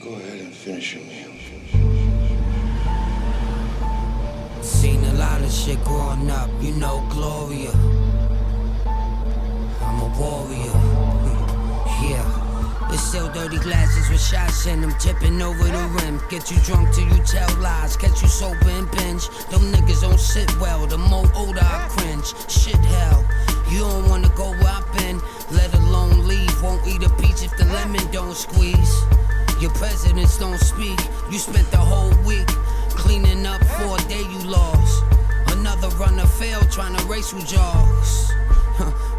Go ahead and finish your meal. Seen a lot of shit growing up, you know, Gloria. I'm a warrior. Yeah. It's still dirty glasses with shots in them, tipping over the rim. Get you drunk till you tell lies, catch you sober and binge. Them niggas don't sit well, the more older I cringe. Shit hell, you don't wanna go where I've been, let alone leave. Won't eat a peach if the lemon don't squeeze. Your presidents don't speak, you spent the whole week cleaning up for a day you lost. Another runner failed trying to race with jogs.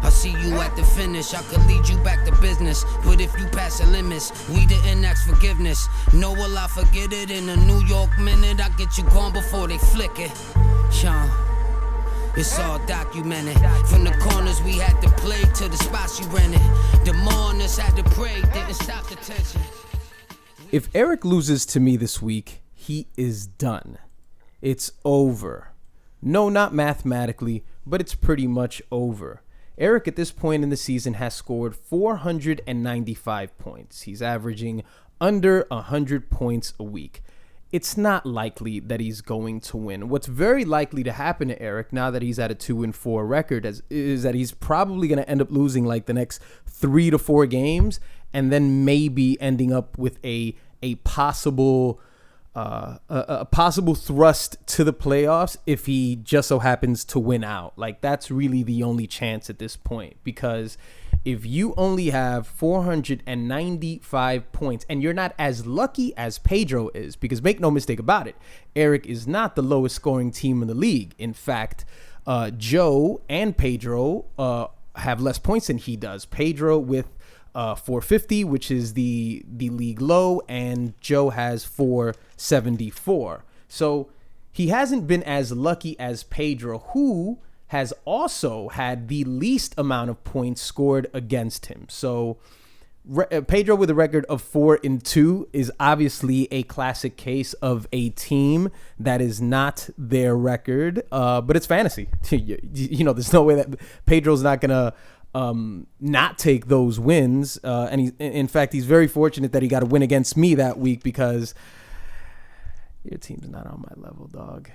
I see you at the finish, I could lead you back to business. But if you pass the limits, we didn't ask forgiveness. No, will I forget it in a New York minute? I get you gone before they flick it. Sean, it's all documented. From the corners we had to play to the spots you rented. The mourners had to pray, didn't stop the tension. If Eric loses to me this week, he is done. It's over. No, not mathematically, but it's pretty much over. Eric at this point in the season has scored 495 points. He's averaging under 100 points a week. It's not likely that he's going to win. What's very likely to happen to Eric now that he's at a 2-4 record is that he's probably going to end up losing like the next 3 to 4 games and then maybe ending up with a possible thrust to the playoffs if he just so happens to win out. Like, that's really the only chance at this point, because if you only have 495 points and you're not as lucky as Pedro is, because make no mistake about it, Eric is not the lowest scoring team in the league. In fact, Joe and Pedro have less points than he does. Pedro with 450, which is the league low, and Joe has 474. So he hasn't been as lucky as Pedro, who has also had the least amount of points scored against him. So Pedro with a record of 4-2 is obviously a classic case of a team that is not their record, but it's fantasy. You know, there's no way that Pedro's not gonna not take those wins, and in fact he's very fortunate that he got a win against me that week, because your team's not on my level, dog.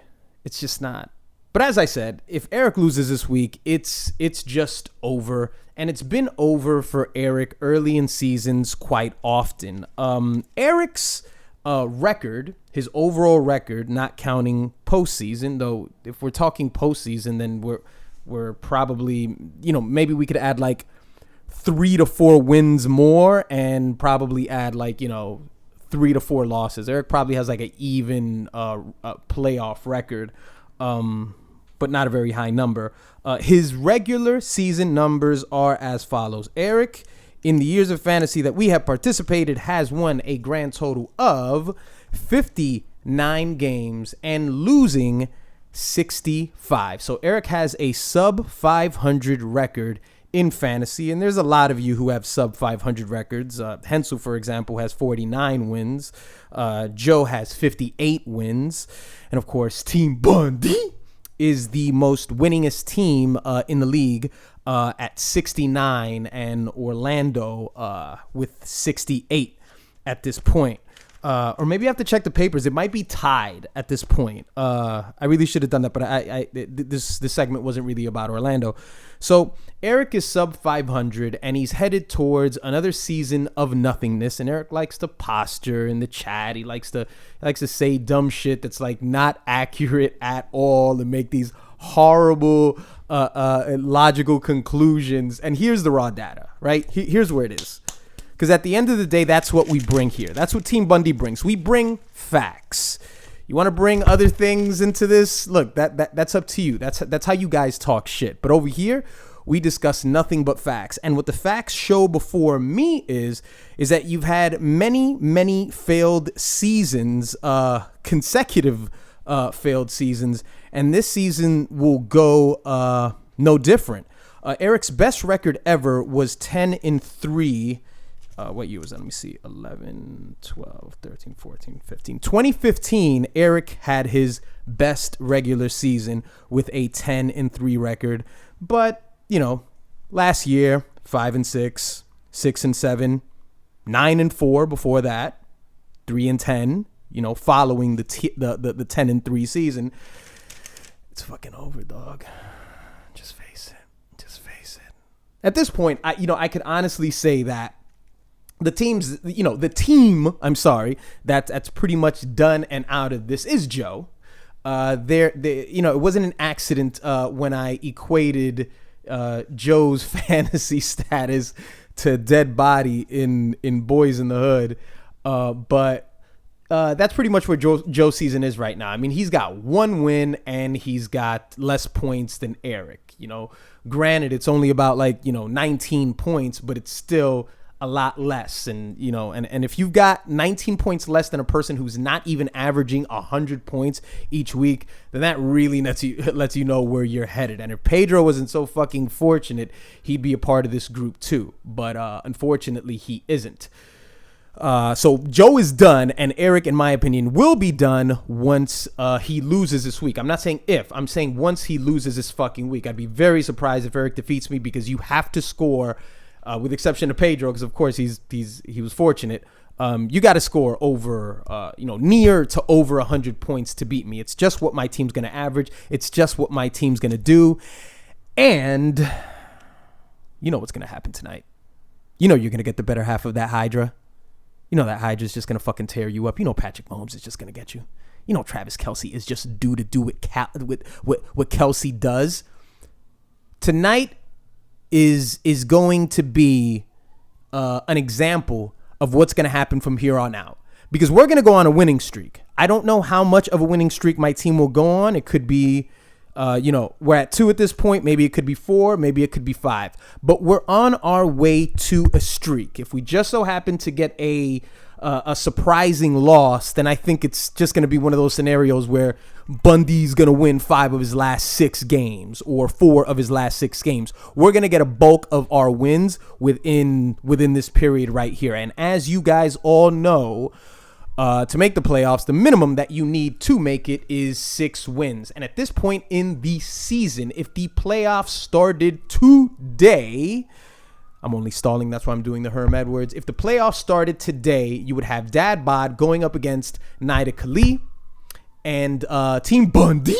It's just not. But as I said, if Eric loses this week, it's just over, and it's been over for Eric early in seasons quite often. Eric's record, his overall record, not counting postseason, though if we're talking postseason, then we're probably, maybe we could add like 3 to 4 wins more and probably add like, 3 to 4 losses. Eric probably has like an even playoff record, but not a very high number. His regular season numbers are as follows. Eric, in the years of fantasy that we have participated, has won a grand total of 59 games and losing 65. So Eric has a sub 500 record in fantasy, and there's a lot of you who have sub 500 records. Hensel, for example, has 49 wins. Joe has 58 wins, and of course, Team Bundy is the most winningest team in the league at 69, and Orlando with 68 at this point. Or maybe I have to check the papers. It might be tied at this point. I really should have done that, but this segment wasn't really about Orlando. So Eric is sub 500, and he's headed towards another season of nothingness. And Eric likes to posture in the chat. He likes to say dumb shit that's like not accurate at all and make these horrible logical conclusions. And here's the raw data, right? Here's where it is. Because at the end of the day, that's what we bring here. That's what Team Bundy brings. We bring facts. You want to bring other things into this? Look, that's up to you. That's how you guys talk shit. But over here, we discuss nothing but facts. And what the facts show before me is that you've had many failed seasons, consecutive failed seasons. And this season will go no different. Eric's best record ever was 10-3. What year was that? Let me see. 11, 12, 13, 14, 15. 2015, Eric had his best regular season with a 10-3 record. But, last year, 5-6, 6-7, 9-4 before that, 3-10. Following the 10-3 season, it's fucking over, dog. Just face it. At this point, I could honestly say that the team, that's pretty much done and out of this is Joe. It wasn't an accident when I equated Joe's fantasy status to dead body in Boys in the Hood, but that's pretty much where Joe's season is right now. I mean, he's got one win and he's got less points than Eric. Granted, it's only about 19 points, but it's still a lot less. And if you've got 19 points less than a person who's not even averaging 100 points each week, then that really lets you know where you're headed. And if Pedro wasn't so fucking fortunate, he'd be a part of this group too. But unfortunately, he isn't. So Joe is done, and Eric, in my opinion, will be done once he loses this week. I'm not saying if, I'm saying once he loses this fucking week. I'd be very surprised if Eric defeats me, because you have to score, with exception of Pedro, because of course he was fortunate. You got to score over, near to over 100 points to beat me. It's just what my team's going to average. It's just what my team's going to do. And you know what's going to happen tonight. You're going to get the better half of that Hydra. That Hydra's just going to fucking tear you up. Patrick Mahomes is just going to get you. Travis Kelce is just due to do what Kelce does. Tonight is going to be an example of what's going to happen from here on out. Because we're going to go on a winning streak. I don't know how much of a winning streak my team will go on. It could be, we're at 2 at this point. Maybe it could be 4. Maybe it could be 5. But we're on our way to a streak. If we just so happen to get a surprising loss, then I think it's just going to be one of those scenarios where Bundy's going to win 5 of his last 6 games or 4 of his last 6 games. We're going to get a bulk of our wins within this period right here. And as you guys all know, to make the playoffs, the minimum that you need to make it is 6 wins. And at this point in the season, if the playoffs started today, I'm only stalling, that's why I'm doing the Herm Edwards. If the playoffs started today, you would have Dad Bod going up against Nida Kali and Team Bundy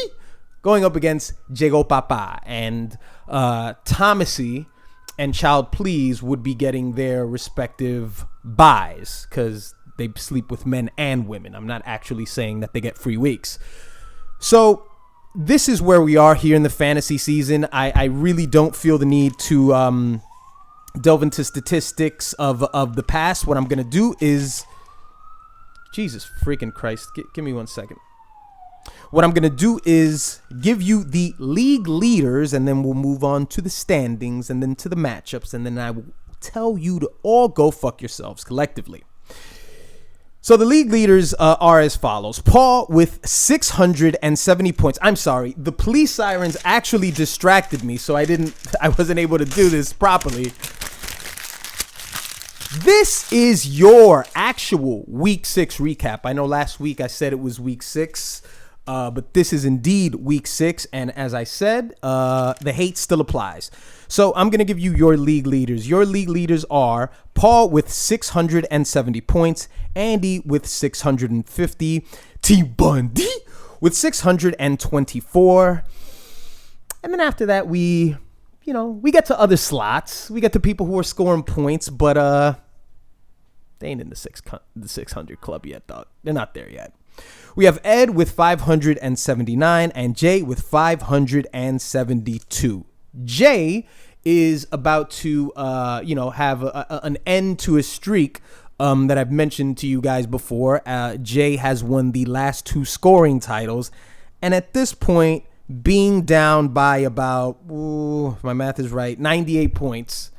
going up against Jago Papa. And Thomasy and Child Please would be getting their respective buys, because they sleep with men and women. I'm not actually saying that they get free weeks. So this is where we are here in the fantasy season. I really don't feel the need to delve into statistics of the past. What I'm going to do is... Jesus freaking Christ. Give me 1 second. What I'm going to do is give you the league leaders, and then we'll move on to the standings, and then to the matchups, and then I will tell you to all go fuck yourselves collectively. So the league leaders are as follows. Paul with 670 points. I'm sorry. The police sirens actually distracted me, so I wasn't able to do this properly. This is your actual week 6 recap. I know last week I said it was week 6, but this is indeed week 6. And as I said, the hate still applies. So I'm going to give you your league leaders. Your league leaders are Paul with 670 points, Andy with 650, T Bundy with 624. And then after that, we get to other slots. We get to people who are scoring points, but they ain't in the 600 club yet, dog. They're not there yet. We have Ed with 579 and Jay with 572. Jay is about to, have an end to a streak that I've mentioned to you guys before. Jay has won the last 2 scoring titles, and at this point, being down by about, if my math is right, 98 points.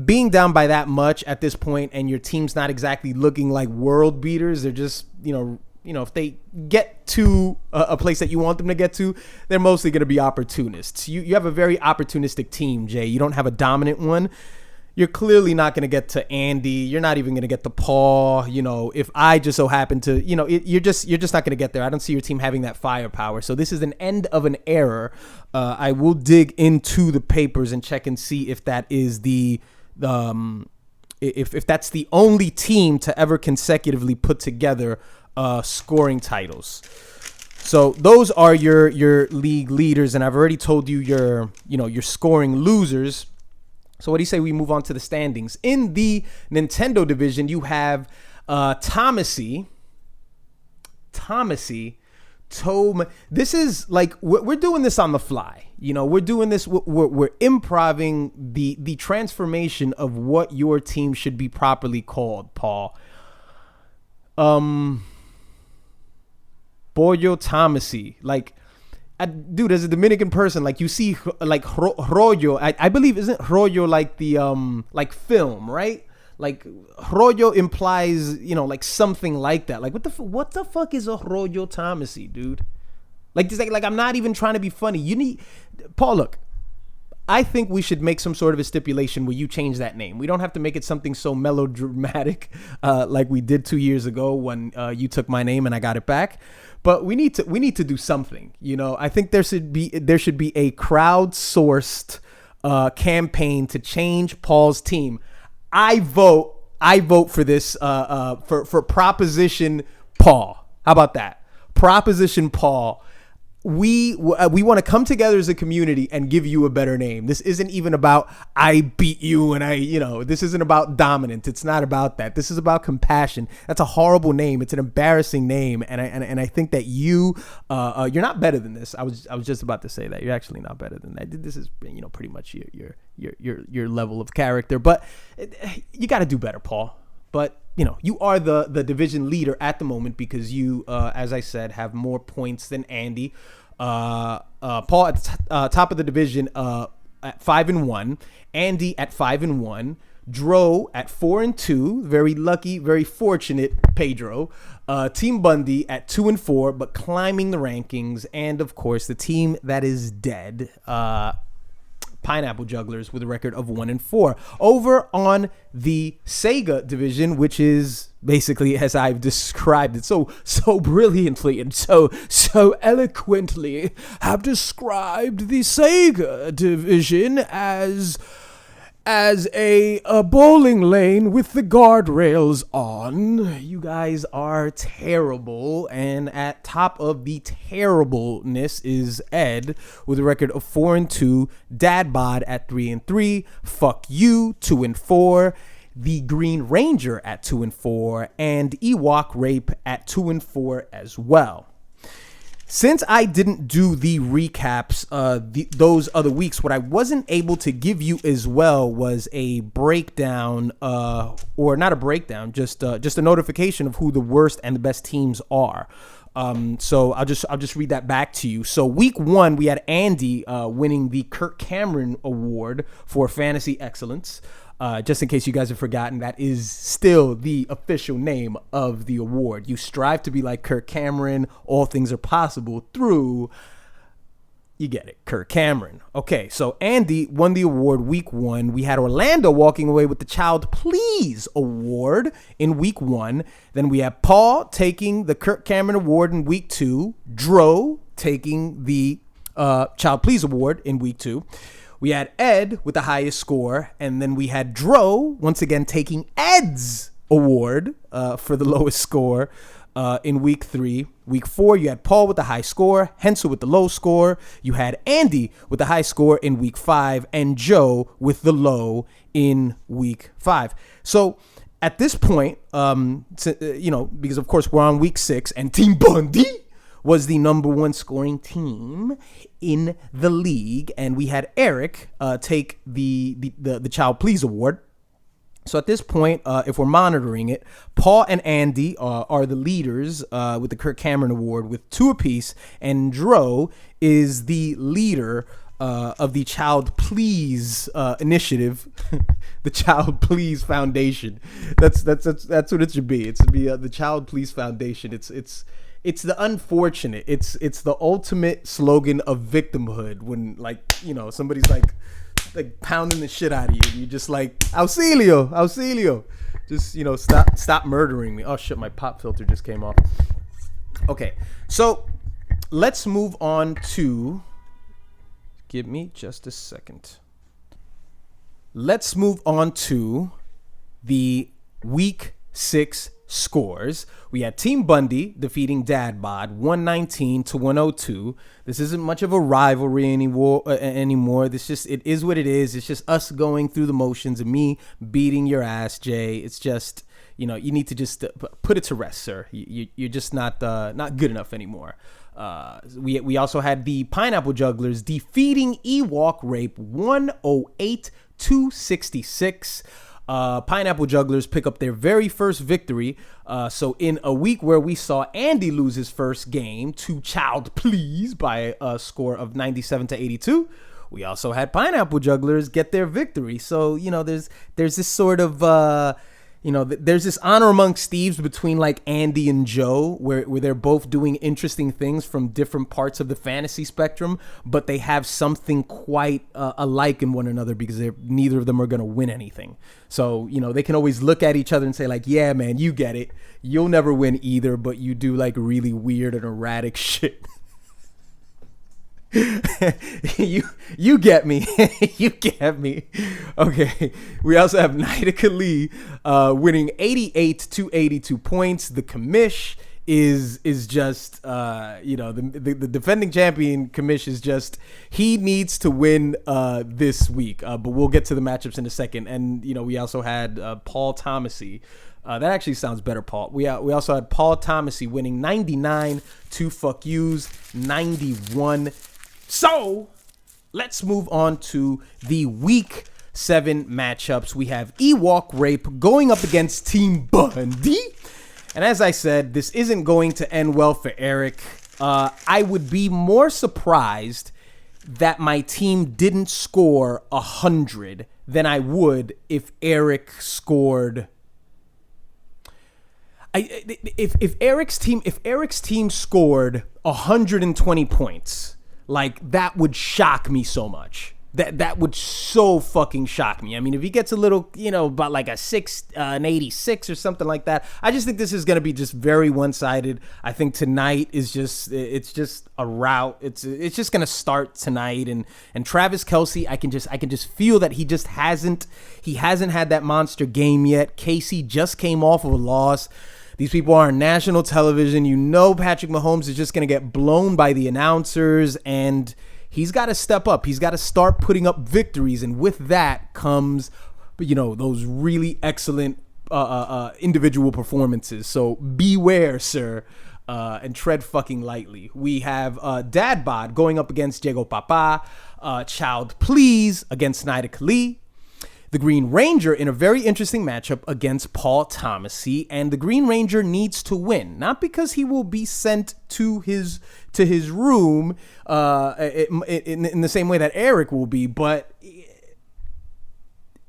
Being down by that much at this point, and your team's not exactly looking like world beaters. They're just, if they get to a place that you want them to get to, they're mostly going to be opportunists. You have a very opportunistic team, Jay. You don't have a dominant one. You're clearly not going to get to Andy. You're not even going to get to Paul. If I just so happen to, you're just not going to get there. I don't see your team having that firepower. So this is an end of an era. I will dig into the papers and check and see if that is the if that's the only team to ever consecutively put together scoring titles. So those are your league leaders, and I've already told you your scoring losers. So what do you say we move on to the standings? In the Nintendo division, you have Thomasy, Tome. This is like we're doing this on the fly. We're doing this. We're improving the transformation of what your team should be properly called, Paul. Boyo Thomasy, dude, as a Dominican person, like you see, like rollo. I believe isn't rollo like the like film, right? Like rollo implies, like something like that. Like what the fuck is a rollo Thomasy, dude? Like I'm not even trying to be funny. Paul, look, I think we should make some sort of a stipulation where you change that name. We don't have to make it something so melodramatic like we did 2 years ago when you took my name and I got it back. But we need to do something. I think there should be a crowdsourced campaign to change Paul's team. I vote for this for Proposition Paul. How about that? Proposition Paul. We want to come together as a community and give you a better name. This isn't even about I beat you and this isn't about dominance. It's not about that. This is about compassion. That's a horrible name. It's an embarrassing name, and I think that you're not better than this. I was just about to say that you're actually not better than that. This is pretty much your level of character, but you got to do better, Paul. But you are the division leader at the moment because you, as I said, have more points than Andy. Paul at top of the division at 5-1. Andy at 5-1. Dro at 4-2. Very lucky, very fortunate Pedro. Team Bundy at 2-4, but climbing the rankings. And of course, the team that is dead. Pineapple Jugglers with a record of 1-4. Over on the Sega division, which is basically as I've described it so brilliantly and so eloquently, have described the Sega division as a bowling lane with the guardrails on. You guys are terrible. And at top of the terribleness is Ed with a record of 4-2. Dadbod at 3-3. Fuck You 2-4. The Green Ranger at 2-4. And Ewok Rape at 2-4 as well. Since I didn't do the recaps those other weeks, what I wasn't able to give you as well was a breakdown, or not a breakdown, just a notification of who the worst and the best teams are. So I'll just read that back to you. So week 1, we had Andy winning the Kirk Cameron Award for Fantasy Excellence. Just in case you guys have forgotten, that is still the official name of the award. You strive to be like Kirk Cameron. All things are possible through, you get it, Kirk Cameron. Okay, so Andy won the award week 1. We had Orlando walking away with the Child Please Award in week 1. Then we had Paul taking the Kirk Cameron Award in week 2. Dro taking the Child Please Award in week 2. We had Ed with the highest score, and then we had Dro once again taking Ed's award for the lowest score in week 3. Week 4, you had Paul with the high score, Hensel with the low score. You had Andy with the high score in week 5, and Joe with the low in week 5. So at this point, because of course we're on week 6, and Team Bundy was the number 1 scoring team in the league, and we had Eric take the Child Please Award. So at this point, if we're monitoring it, Paul and Andy are the leaders with the Kirk Cameron Award with 2 apiece, and Dro is the leader of the Child Please initiative, the Child Please Foundation. That's what it should be. It should be the Child Please Foundation. It's the unfortunate. It's the ultimate slogan of victimhood when somebody's like pounding the shit out of you. And you're just like, Auxilio. Just stop murdering me. Oh shit, my pop filter just came off. Okay, so let's move on to. Give me just a second. Let's move on to the week 6 scores. We had Team Bundy defeating Dad Bod 119 to 102. This isn't much of a rivalry anymore. It is what it is. It's just us going through the motions and me beating your ass, Jay. It's just, you need to just put it to rest, sir. You're just not good enough anymore. We also had the Pineapple Jugglers defeating Ewok Rape 108 to 66. Pineapple Jugglers pick up their very first victory. So in a week where we saw Andy lose his first game to Child Please by a score of 97 to 82, we also had Pineapple Jugglers get their victory. So, there's this sort of, there's this honor amongst thieves between like Andy and Joe where they're both doing interesting things from different parts of the fantasy spectrum, but they have something quite alike in one another because neither of them are going to win anything. So, they can always look at each other and say like, yeah, man, you get it. You'll never win either, but you do like really weird and erratic shit. you get me. You get me. Okay. We also have Nida Kali winning 88 to 82 points. The commish is just the defending champion commish is just, he needs to win this week. But we'll get to the matchups in a second. And we also had Paul Thomasy. That actually sounds better, Paul. We also had Paul Thomasy winning 99 to fuck yous 91. So let's move on to the week 7 matchups. We have Ewok Rape going up against Team Bundy. And as I said, this isn't going to end well for Eric. I would be more surprised that my team didn't score 100 than I would if Eric scored. If Eric's team scored 120 points. Like, that would shock me so much. That would so fucking shock me. I mean, if he gets a little, about like an 86 or something like that, I just think this is going to be just very one-sided. I think tonight is it's just a rout. It's just going to start tonight. And Travis Kelce, I can just feel that he hasn't had that monster game yet. Casey just came off of a loss. These people are on national television. Patrick Mahomes is just going to get blown by the announcers, and he's got to step up. He's got to start putting up victories, and with that comes, those really excellent individual performances. So beware, sir, and tread fucking lightly. We have Dad Bod going up against Diego Papa, Child Please against Nida Kali. The Green Ranger in a very interesting matchup against Paul Thomasy, and the Green Ranger needs to win, not because he will be sent to his room in the same way that Eric will be, but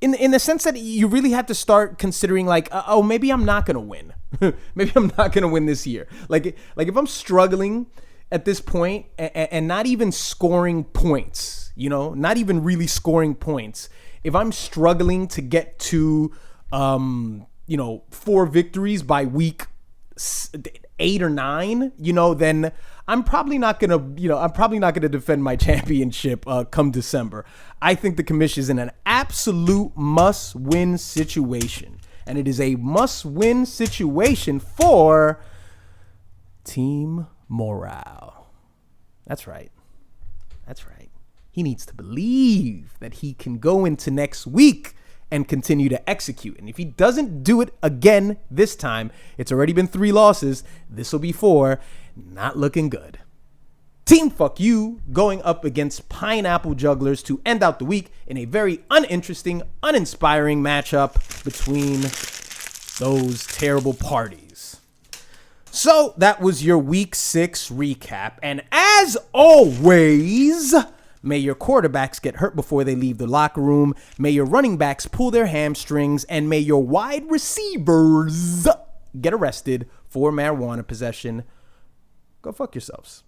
in the sense that you really have to start considering like, maybe I'm not gonna win. Maybe I'm not gonna win this year. Like if I'm struggling at this point and not even scoring points, not even really scoring points. If I'm struggling to get to, 4 victories by week 8 or 9, then I'm probably not gonna defend my championship come December. I think the commission is in an absolute must-win situation, and it is a must-win situation for Team Morale. That's right. He needs to believe that he can go into next week and continue to execute. And if he doesn't do it again this time, it's already been 3 losses. This will be 4. Not looking good. Team Fuck You going up against Pineapple Jugglers to end out the week in a very uninteresting, uninspiring matchup between those terrible parties. So that was your week 6 recap. And as always, may your quarterbacks get hurt before they leave the locker room. May your running backs pull their hamstrings. And may your wide receivers get arrested for marijuana possession. Go fuck yourselves.